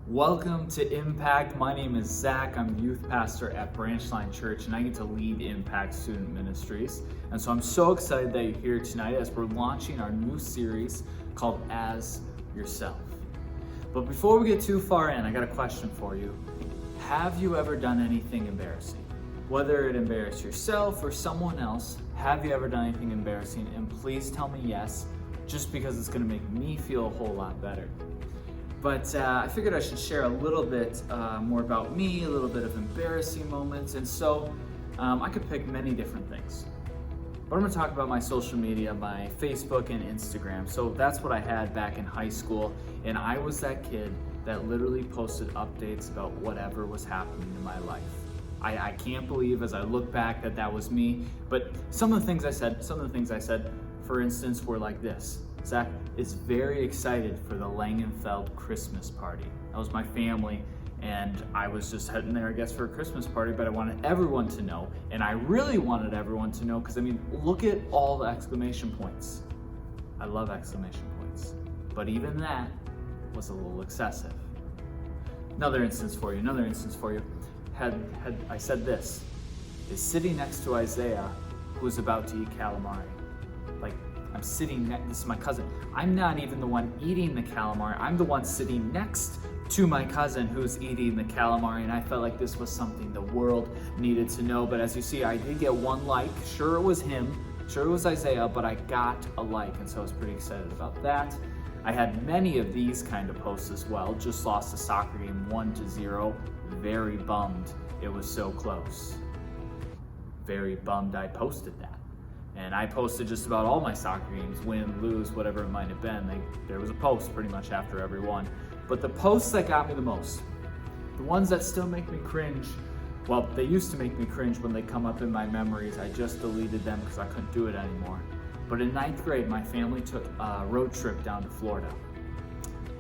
Welcome to Impact. My name is Zach. I'm the youth pastor at Branchline Church, and I get to lead Impact Student Ministries. And so I'm so excited that you're here tonight as we're launching our new series called As Yourself. But before we get too far in, I got a question for you. Have you ever done anything embarrassing? Whether it embarrassed yourself or someone else, have you ever done anything embarrassing? And please tell me yes, just because it's going to make me feel a whole lot better. But I figured I should share a little bit more about me, a little bit of embarrassing moments, and so I could pick many different things. But I'm going to talk about my social media, my Facebook and Instagram. So that's what I had back in high school, and I was that kid that literally posted updates about whatever was happening in my life. I can't believe as I look back that was me, but some of the things I said, for instance, were like this. Zach is very excited for the Langenfeld Christmas party. That was my family, and I was just heading there, I guess, for a Christmas party, but I wanted everyone to know, and I really wanted everyone to know, because I mean, look at all the exclamation points. I love exclamation points, but even that was a little excessive. Another instance for you. I said this, is sitting next to Isaiah, who was about to eat calamari. Like, I'm sitting next, this is my cousin. I'm not even the one eating the calamari. I'm the one sitting next to my cousin who's eating the calamari, and I felt like this was something the world needed to know. But as you see, I did get one like. Sure, it was him. Sure, it was Isaiah, but I got a like, and so I was pretty excited about that. I had many of these kind of posts as well. Just lost a soccer game 1-0. Very bummed it was so close. Very bummed I posted that. And I posted just about all my soccer games, win, lose, whatever it might have been. There was a post pretty much after every one. But the posts that got me the most, the ones that still make me cringe, well, they used to make me cringe when they come up in my memories. I just deleted them because I couldn't do it anymore. But in 9th grade, my family took a road trip down to Florida.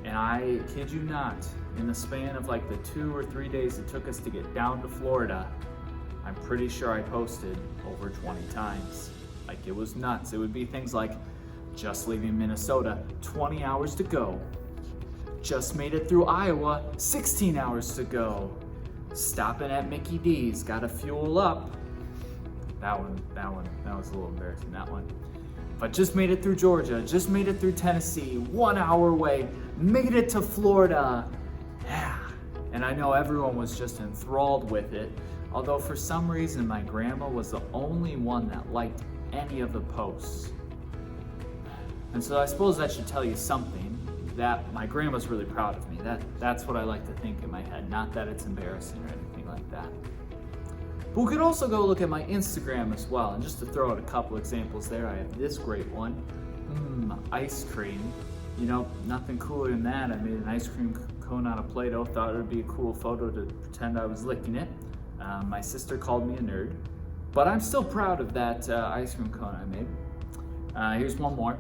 And I kid you not, in the span of like the 2 or 3 days it took us to get down to Florida, I'm pretty sure I posted over 20 times. Like, it was nuts. It would be things like, just leaving Minnesota, 20 hours to go. Just made it through Iowa, 16 hours to go. Stopping at Mickey D's, gotta fuel up. That was a little embarrassing, that one. But just made it through Georgia, just made it through Tennessee, 1 hour away, made it to Florida. Yeah. And I know everyone was just enthralled with it, although for some reason my grandma was the only one that liked any of the posts. And so I suppose that should tell you something, that my grandma's really proud of me. That's what I like to think in my head, not that it's embarrassing or anything like that. But we could also go look at my Instagram as well, and just to throw out a couple examples there, I have this great one. Ice cream. You know, nothing cooler than that. I made an ice cream cone out of Play-Doh, thought it would be a cool photo to pretend I was licking it. My sister called me a nerd. But I'm still proud of that ice cream cone I made. Here's one more.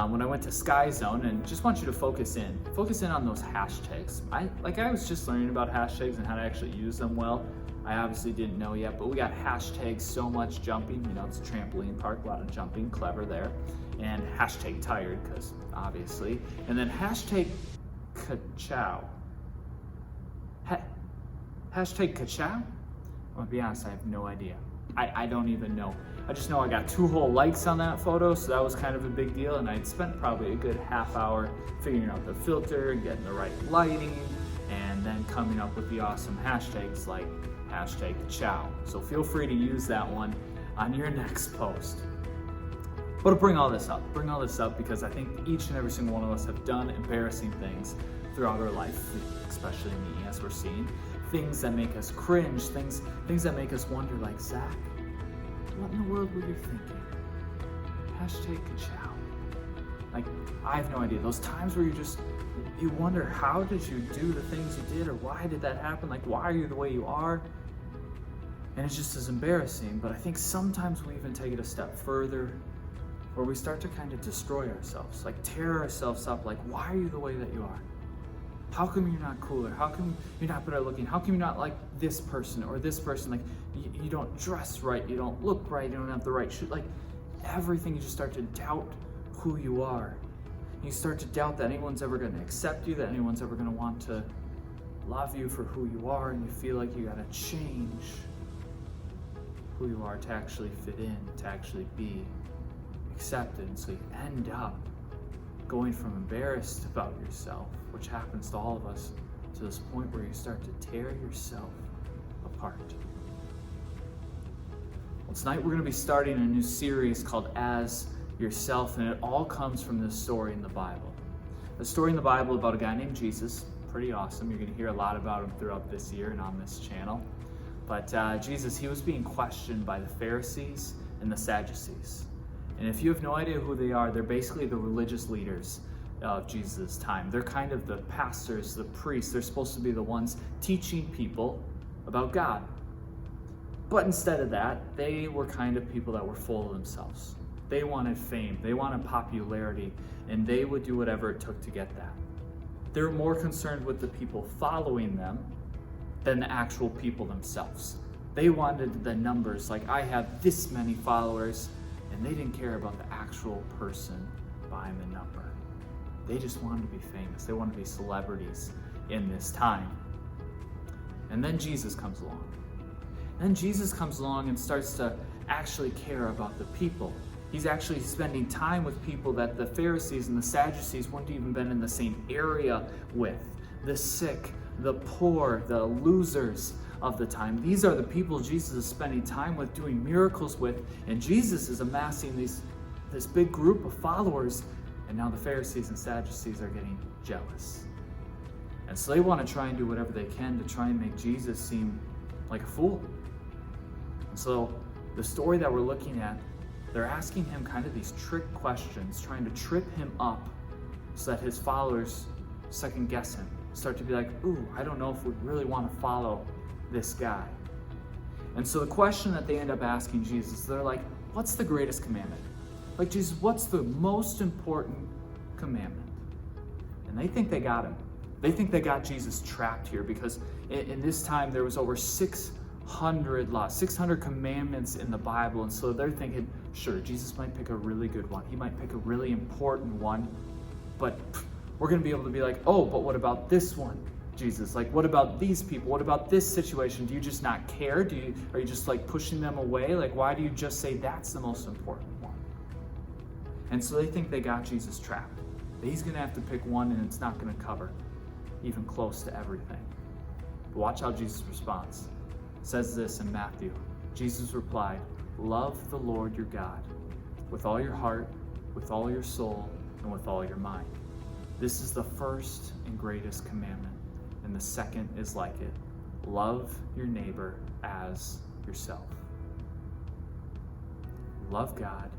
When I went to Sky Zone, and just want you to focus in on those hashtags. I was just learning about hashtags and how to actually use them well. I obviously didn't know yet, but we got hashtags so much jumping. You know, it's a trampoline park, a lot of jumping, clever there. And hashtag tired, because obviously. And then hashtag ka-chow. Hashtag ka-chow? I'm gonna be honest, I have no idea. I don't even know. I just know I got 2 whole likes on that photo, so that was kind of a big deal, and I'd spent probably a good half hour figuring out the filter, getting the right lighting, and then coming up with the awesome hashtags like hashtag chow. So feel free to use that one on your next post. But to bring all this up because I think each and every single one of us have done embarrassing things throughout our life, especially me, as we're seeing. Things that make us cringe, things that make us wonder, like, Zach, what in the world were you thinking? Hashtag ka-chow. Like, I have no idea. Those times where you wonder, how did you do the things you did, or why did that happen? Like, why are you the way you are? And it's just as embarrassing, but I think sometimes we even take it a step further, where we start to kind of destroy ourselves, like tear ourselves up, like, why are you the way that you are? How come you're not cooler? How come you're not better looking? How come you're not like this person or this person? Like, you don't dress right, you don't look right, you don't have the right shoe. Like, everything, you just start to doubt who you are. You start to doubt that anyone's ever going to accept you, that anyone's ever going to want to love you for who you are, and you feel like you gotta change who you are to actually fit in, to actually be accepted. And so you end up going from embarrassed about yourself, which happens to all of us, to this point where you start to tear yourself apart. Well, tonight we're going to be starting a new series called As Yourself, and it all comes from this story in the Bible. A story in the Bible about a guy named Jesus. Pretty awesome. You're going to hear a lot about him throughout this year and on this channel. But Jesus, he was being questioned by the Pharisees and the Sadducees. And if you have no idea who they are, they're basically the religious leaders of Jesus' time. They're kind of the pastors, the priests. They're supposed to be the ones teaching people about God. But instead of that, they were kind of people that were full of themselves. They wanted fame, they wanted popularity, and they would do whatever it took to get that. They were more concerned with the people following them than the actual people themselves. They wanted the numbers, like I have this many followers, and they didn't care about the actual person behind the number. They just wanted to be famous. They wanted to be celebrities in this time. And then Jesus comes along. Then Jesus comes along and starts to actually care about the people. He's actually spending time with people that the Pharisees and the Sadducees wouldn't even been in the same area with. The sick, the poor, the losers of the time. These are the people Jesus is spending time with, doing miracles with, and Jesus is amassing this big group of followers, and now the Pharisees and Sadducees are getting jealous. And so they want to try and do whatever they can to try and make Jesus seem like a fool. And so the story that we're looking at, they're asking him kind of these trick questions, trying to trip him up so that his followers second guess him, start to be like, ooh, I don't know if we really want to follow this guy. And so the question that they end up asking Jesus, they're like, what's the greatest commandment? Like, Jesus, what's the most important commandment? And they think they got him. They think they got Jesus trapped here because in this time there was over 600 laws, 600 commandments in the Bible. And so they're thinking, sure, Jesus might pick a really good one. He might pick a really important one, but we're going to be able to be like, oh, but what about this one, Jesus? Like, what about these people? What about this situation? Do you just not care? Are you just like pushing them away? Like, why do you just say that's the most important one? And so they think they got Jesus trapped. That he's going to have to pick one and it's not going to cover even close to everything. But watch how Jesus responds. It says this in Matthew. Jesus replied, love the Lord your God with all your heart, with all your soul, and with all your mind. This is the first and greatest commandment, and the second is like it. Love your neighbor as yourself. Love God,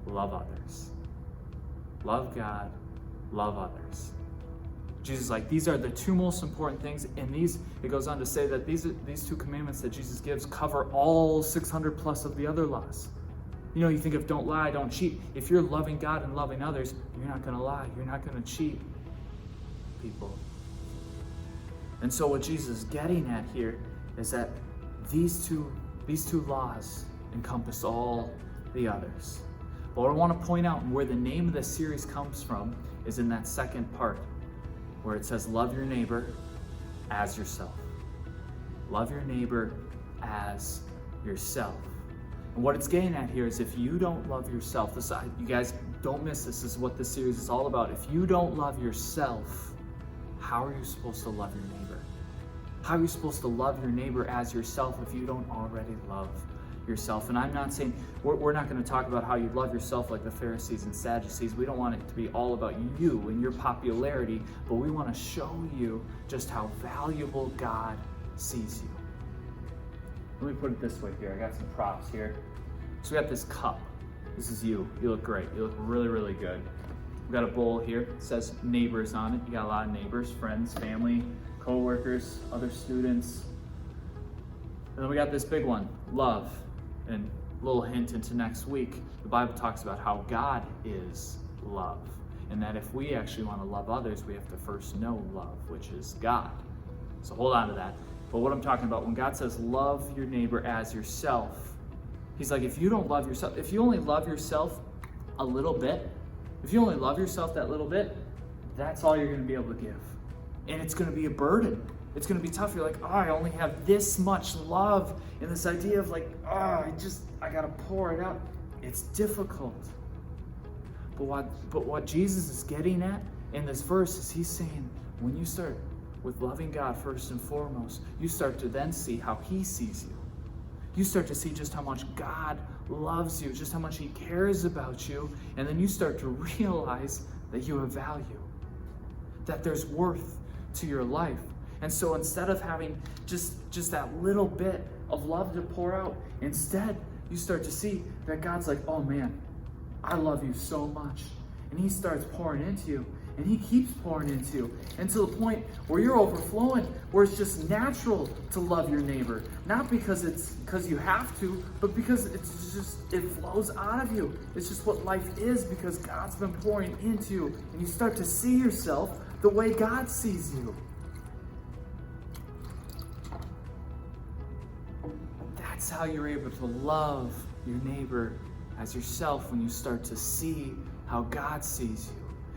love others. Love God, love others. Jesus is like, these are the two most important things, and it goes on to say that these two commandments that Jesus gives cover all 600 plus of the other laws. You know, you think of don't lie, don't cheat. If you're loving God and loving others, you're not going to lie. You're not going to cheat people. And so what Jesus is getting at here is that these two laws encompass all the others. But what I want to point out and where the name of this series comes from is in that second part where it says, love your neighbor as yourself. Love your neighbor as yourself. And what it's getting at here is if you don't love yourself, you guys don't miss this. This is what this series is all about. If you don't love yourself, how are you supposed to love your neighbor? How are you supposed to love your neighbor as yourself if you don't already love yourself? And I'm not saying, we're not going to talk about how you love yourself like the Pharisees and Sadducees. We don't want it to be all about you and your popularity, but we want to show you just how valuable God sees you. Let me put it this way here. I got some props here. So we got this cup. This is you. You look great. You look really, really good. We got a bowl here. It says neighbors on it. You got a lot of neighbors, friends, family, co-workers, other students. And then we got this big one, love. And a little hint into next week, the Bible talks about how God is love. And that if we actually want to love others, we have to first know love, which is God. So hold on to that. But what I'm talking about, when God says love your neighbor as yourself, he's like, if you don't love yourself, if you only love yourself a little bit, if you only love yourself that little bit, that's all you're going to be able to give. And it's going to be a burden. It's going to be tough. You're like, oh, I only have this much love. And this idea of like, oh, I got to pour it out. It's difficult. But what Jesus is getting at in this verse is he's saying, when you start with loving God first and foremost, you start to then see how he sees you. You start to see just how much God loves you, just how much he cares about you, and then you start to realize that you have value, that there's worth to your life. And so instead of having just that little bit of love to pour out, instead you start to see that God's like, oh man, I love you so much. And he starts pouring into you, and he keeps pouring into you, and to the point where you're overflowing, where it's just natural to love your neighbor. Not because you have to, but because it flows out of you. It's just what life is, because God's been pouring into you, and you start to see yourself the way God sees you. That's how you're able to love your neighbor as yourself, when you start to see how God sees you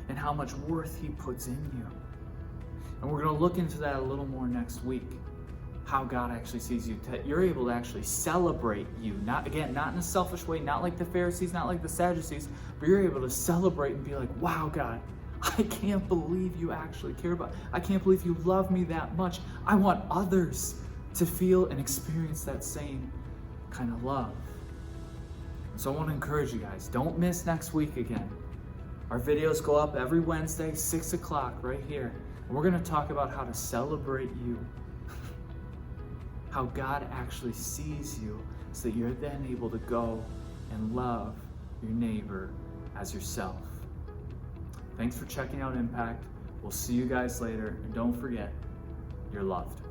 and how much worth he puts in you. And we're going to look into that a little more next week, how God actually sees you. You're able to actually celebrate you. Not in a selfish way, not like the Pharisees, not like the Sadducees, but you're able to celebrate and be like, wow, God, I can't believe you actually care about me. I can't believe you love me that much. I want others to feel and experience that same kind of love. So I want to encourage you guys, don't miss next week again. Our videos go up every Wednesday, 6 o'clock right here. And we're going to talk about how to celebrate you. How God actually sees you, so that you're then able to go and love your neighbor as yourself. Thanks for checking out Impact. We'll see you guys later. And don't forget, you're loved.